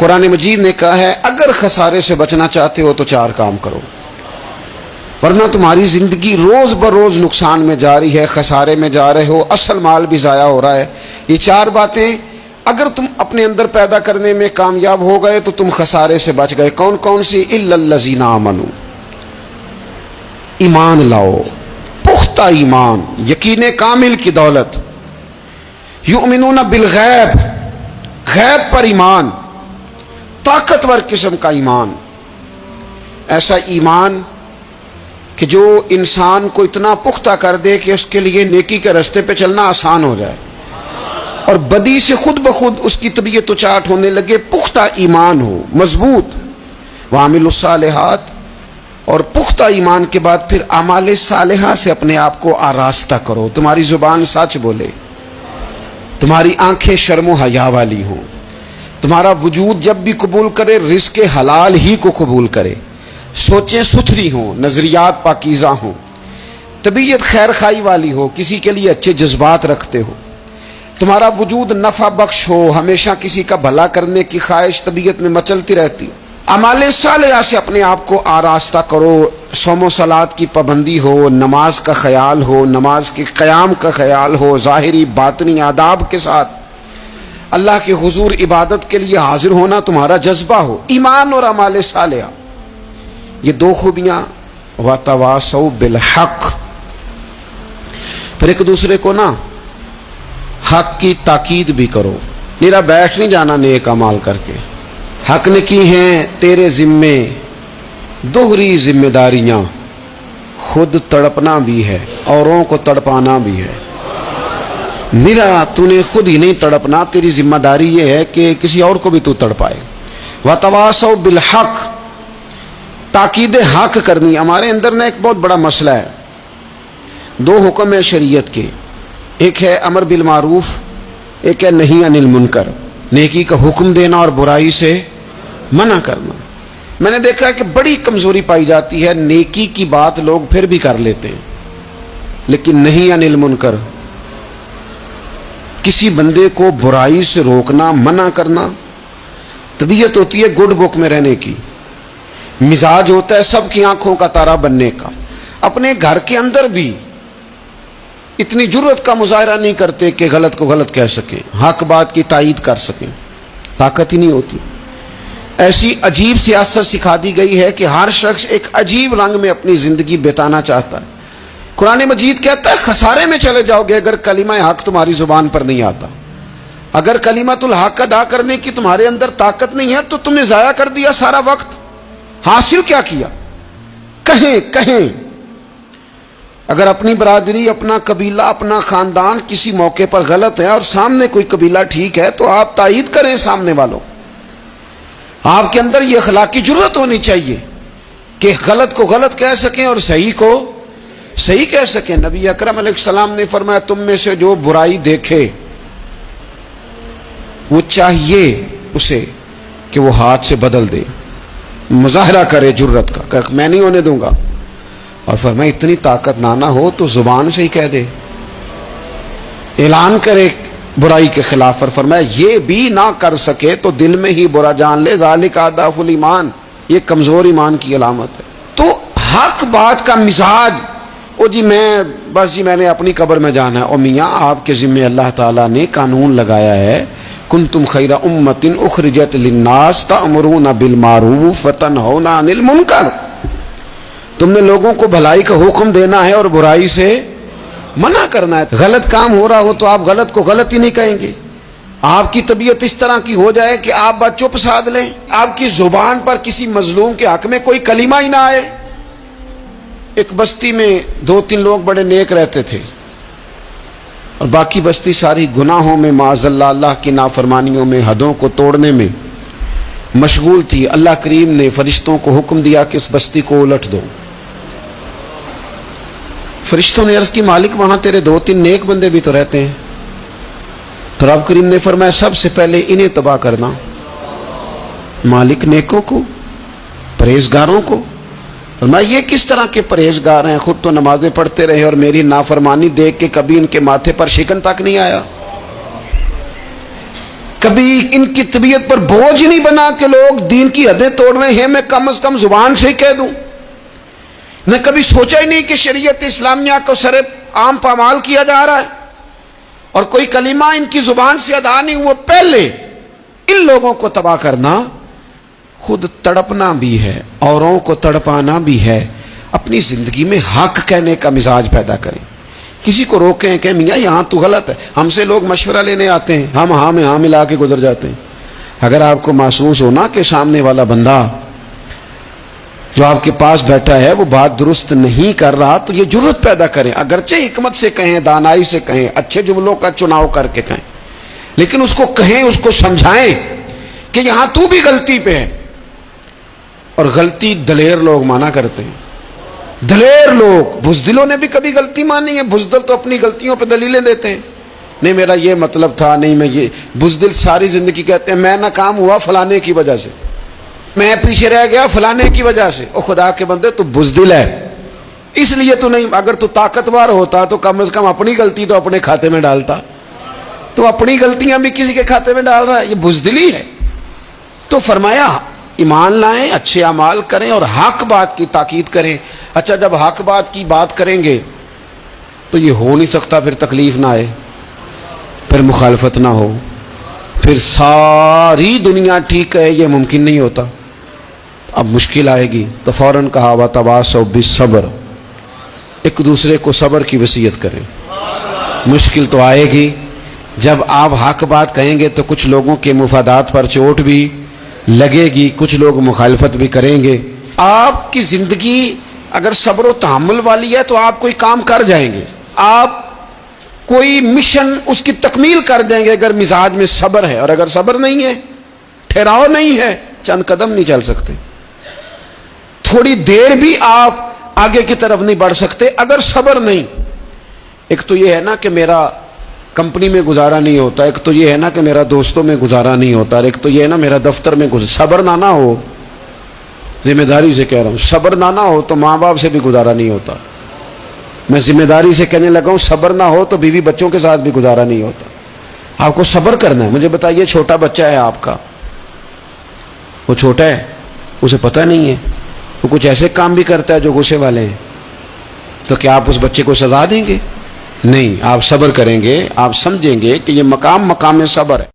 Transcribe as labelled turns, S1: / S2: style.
S1: قرآن مجید نے کہا ہے اگر خسارے سے بچنا چاہتے ہو تو 4 کام کرو، ورنہ تمہاری زندگی روز بروز نقصان میں جاری ہے، خسارے میں جا رہے ہو، اصل مال بھی ضائع ہو رہا ہے۔ یہ 4 باتیں اگر تم اپنے اندر پیدا کرنے میں کامیاب ہو گئے تو تم خسارے سے بچ گئے۔ کون کون سی؟ الا الذین آمنوا، ایمان لاؤ، پختہ ایمان، یقین کامل کی دولت، یؤمنون بالغیب، غیب پر ایمان، طاقتور قسم کا ایمان، ایسا ایمان کہ جو انسان کو اتنا پختہ کر دے کہ اس کے لیے نیکی کے راستے پہ چلنا آسان ہو جائے اور بدی سے خود بخود اس کی طبیعت و چاٹ ہونے لگے۔ پختہ ایمان ہو، مضبوط، وعاملوا الصالحات، اور پختہ ایمان کے بعد پھر اعمال صالحہ سے اپنے آپ کو آراستہ کرو، تمہاری زبان سچ بولے، تمہاری آنکھیں شرم و حیا والی ہوں، تمہارا وجود جب بھی قبول کرے رزق حلال ہی کو قبول کرے، سوچیں ستھری ہوں، نظریات پاکیزہ ہوں، طبیعت خیر خائی والی ہو، کسی کے لیے اچھے جذبات رکھتے ہو، تمہارا وجود نفع بخش ہو، ہمیشہ کسی کا بھلا کرنے کی خواہش طبیعت میں مچلتی رہتی ہو۔ اعمال صالحہ سے اپنے آپ کو آراستہ کرو، صوم و صلات کی پابندی ہو، نماز کا خیال ہو، نماز کے قیام کا خیال ہو، ظاہری باطنی آداب کے ساتھ اللہ کے حضور عبادت کے لیے حاضر ہونا تمہارا جذبہ ہو۔ ایمان اور اعمال صالحہ، یہ 2 خوبیاں، وَتَوَاصَوْا بِالْحَقِّ، پھر ایک دوسرے کو نا حق کی تاکید بھی کرو، میرا بیٹھ نہیں جانا نیک اعمال کر کے۔ حق نے کی ہیں تیرے ذمے دوہری ذمہ داریاں، خود تڑپنا بھی ہے، اوروں کو تڑپانا بھی ہے۔ میرا تو نے خود ہی نہیں تڑپنا، تیری ذمہ داری یہ ہے کہ کسی اور کو بھی تو تڑپائے۔ وَتَوَاصَوْا بِالْحَقِّ، تاکید حق کرنی۔ ہمارے اندر نا ایک بہت بڑا مسئلہ ہے، 2 حکم ہے شریعت کے، ایک ہے امر بالمعروف، ایک ہے نہی عن المنکر، نیکی کا حکم دینا اور برائی سے منع کرنا۔ میں نے دیکھا ہے کہ بڑی کمزوری پائی جاتی ہے، نیکی کی بات لوگ پھر بھی کر لیتے ہیں لیکن نہی عن المنکر، کسی بندے کو برائی سے روکنا، منع کرنا، طبیعت ہوتی ہے گڈ بک میں رہنے کی، مزاج ہوتا ہے سب کی آنکھوں کا تارا بننے کا۔ اپنے گھر کے اندر بھی اتنی جرت کا مظاہرہ نہیں کرتے کہ غلط کو غلط کہہ سکیں، حق بات کی تائید کر سکیں، طاقت ہی نہیں ہوتی۔ ایسی عجیب سیاست سکھا دی گئی ہے کہ ہر شخص ایک عجیب رنگ میں اپنی زندگی بتانا چاہتا ہے۔ قرآن مجید کہتا ہے خسارے میں چلے جاؤ گے اگر کلمہ حق تمہاری زبان پر نہیں آتا، اگر کلمۃ الحق ادا کرنے کی تمہارے اندر طاقت نہیں ہے تو تم نے ضائع کر دیا سارا وقت، حاصل کیا کیا؟ کہیں اگر اپنی برادری، اپنا قبیلہ، اپنا خاندان کسی موقع پر غلط ہے اور سامنے کوئی قبیلہ ٹھیک ہے تو آپ تائید کریں سامنے والوں، آپ کے اندر یہ اخلاقی جرت ہونی چاہیے کہ غلط کو غلط کہہ سکیں اور صحیح کو صحیح کہہ سکیں۔ نبی اکرم علیہ السلام نے فرمایا تم میں سے جو برائی دیکھے وہ چاہیے اسے کہ وہ ہاتھ سے بدل دے، مظاہرہ کرے جرت کا کہ میں نہیں ہونے دوں گا، اور فرمایا اتنی طاقت نہ ہو تو زبان سے ہی کہہ دے، اعلان کرے برائی کے خلاف، اور فرمایا یہ بھی نہ کر سکے تو دل میں ہی برا جان لے، ذالک اضعف الایمان، یہ کمزور ایمان کی علامت ہے۔ تو حق بات کا مزاج، او جی میں نے اپنی قبر میں جانا ہے، او میاں آپ کے ذمہ اللہ تعالیٰ نے قانون لگایا ہے، کنتم خیر امۃ اخرجت للناس تأمرون بالمعروف وتنہون عن المنکر، تم نے لوگوں کو بھلائی کا حکم دینا ہے اور برائی سے منع کرنا ہے۔ غلط کام ہو رہا ہو تو آپ غلط کو غلط ہی نہیں کہیں گے، آپ کی طبیعت اس طرح کی ہو جائے کہ آپ بات چپ سادھ لیں، آپ کی زبان پر کسی مظلوم کے حق میں کوئی کلمہ ہی نہ آئے۔ ایک بستی میں 2-3 لوگ بڑے نیک رہتے تھے اور باقی بستی ساری گناہوں میں، معاذ اللہ، اللہ کی نافرمانیوں میں، حدوں کو توڑنے میں مشغول تھی۔ اللہ کریم نے فرشتوں کو حکم دیا کہ اس بستی کو الٹ دو۔ فرشتوں نے عرض کی مالک وہاں تیرے 2-3 نیک بندے بھی تو رہتے ہیں، تو رب کریم نے فرمایا سب سے پہلے انہیں تباہ کرنا۔ مالک نیکوں کو، پرہیزگاروں کو۔ فرمایا یہ کس طرح کے پرہیزگار ہیں، خود تو نمازیں پڑھتے رہے اور میری نافرمانی دیکھ کے کبھی ان کے ماتھے پر شکن تک نہیں آیا۔ کبھی ان کی طبیعت پر بوجھ نہیں بنا کہ لوگ دین کی حدیں توڑ رہے ہیں میں کم از کم زبان سے ہی کہہ دوں. نے کبھی سوچا ہی نہیں کہ شریعت اسلامیہ کو سر عام پامال کیا جا رہا ہے اور کوئی کلمہ ان کی زبان سے ادا نہیں ہوا. پہلے ان لوگوں کو تباہ کرنا خود تڑپنا بھی ہے، اوروں کو تڑپانا بھی ہے. اپنی زندگی میں حق کہنے کا مزاج پیدا کریں. کسی کو روکیں کہ میاں یہاں تو غلط ہے. ہم سے لوگ مشورہ لینے آتے ہیں، ہم ہاں میں ہاں ملا کے گزر جاتے ہیں. اگر آپ کو محسوس ہونا کہ سامنے والا بندہ جو آپ کے پاس بیٹھا ہے وہ بات درست نہیں کر رہا تو یہ جرت پیدا کریں. اگرچہ حکمت سے کہیں، دانائی سے کہیں، اچھے جملوں کا چناؤ کر کے کہیں، لیکن اس کو کہیں، اس کو سمجھائیں کہ یہاں تو بھی غلطی پہ ہے. اور غلطی دلیر لوگ مانا کرتے ہیں. دلیر لوگ، بزدلوں نے بھی کبھی غلطی مانی ہے. بزدل تو اپنی غلطیوں پہ دلیلیں دیتے ہیں، نہیں میرا یہ مطلب تھا، نہیں میں یہ. بزدل ساری زندگی کہتے ہیں میں ناکام ہوا فلانے کی وجہ سے، میں پیچھے رہ گیا فلانے کی وجہ سے. او خدا کے بندے تو بزدل ہے اس لیے تو نہیں. اگر تو طاقتور ہوتا تو کم از کم اپنی غلطی تو اپنے کھاتے میں ڈالتا. تو اپنی غلطیاں بھی کسی کے کھاتے میں ڈال رہا ہے، یہ بزدلی ہے. تو فرمایا ایمان لائیں، اچھے اعمال کریں اور حق بات کی تاکید کریں. اچھا جب حق بات کی بات کریں گے تو یہ ہو نہیں سکتا پھر تکلیف نہ آئے، پھر مخالفت نہ ہو، پھر ساری دنیا ٹھیک ہے، یہ ممکن نہیں ہوتا. اب مشکل آئے گی تو فوراً کہا وَتَوَاصَوْا بِالصَّبْرِ، ایک دوسرے کو صبر کی وصیت کریں. مشکل تو آئے گی. جب آپ حق بات کہیں گے تو کچھ لوگوں کے مفادات پر چوٹ بھی لگے گی، کچھ لوگ مخالفت بھی کریں گے. آپ کی زندگی اگر صبر و تحمل والی ہے تو آپ کوئی کام کر جائیں گے، آپ کوئی مشن اس کی تکمیل کر دیں گے اگر مزاج میں صبر ہے. اور اگر صبر نہیں ہے، ٹھہراؤ نہیں ہے، چند قدم نہیں چل سکتے، تھوڑی دیر بھی آپ آگے کی طرف نہیں بڑھ سکتے اگر صبر نہیں. ایک تو یہ ہے نا کہ میرا کمپنی میں گزارا نہیں ہوتا، ایک تو یہ ہے نا کہ میرا دوستوں میں گزارا نہیں ہوتا، اور ایک تو یہ ہے نا میرا دفتر میں صبر نہ ہو. ذمہ داری سے کہہ رہا ہوں، صبر نہ ہو تو ماں باپ سے بھی گزارا نہیں ہوتا. میں ذمہ داری سے کہنے لگا ہوں صبر نہ ہو تو بیوی بچوں کے ساتھ بھی گزارا نہیں ہوتا. آپ کو صبر کرنا ہے. مجھے بتائیے چھوٹا بچہ ہے آپ کا، وہ چھوٹا ہے، اسے پتہ نہیں ہے، وہ کچھ ایسے کام بھی کرتا ہے جو غصے والے ہیں، تو کیا آپ اس بچے کو سزا دیں گے؟ نہیں، آپ صبر کریں گے. آپ سمجھیں گے کہ یہ مقام صبر ہے.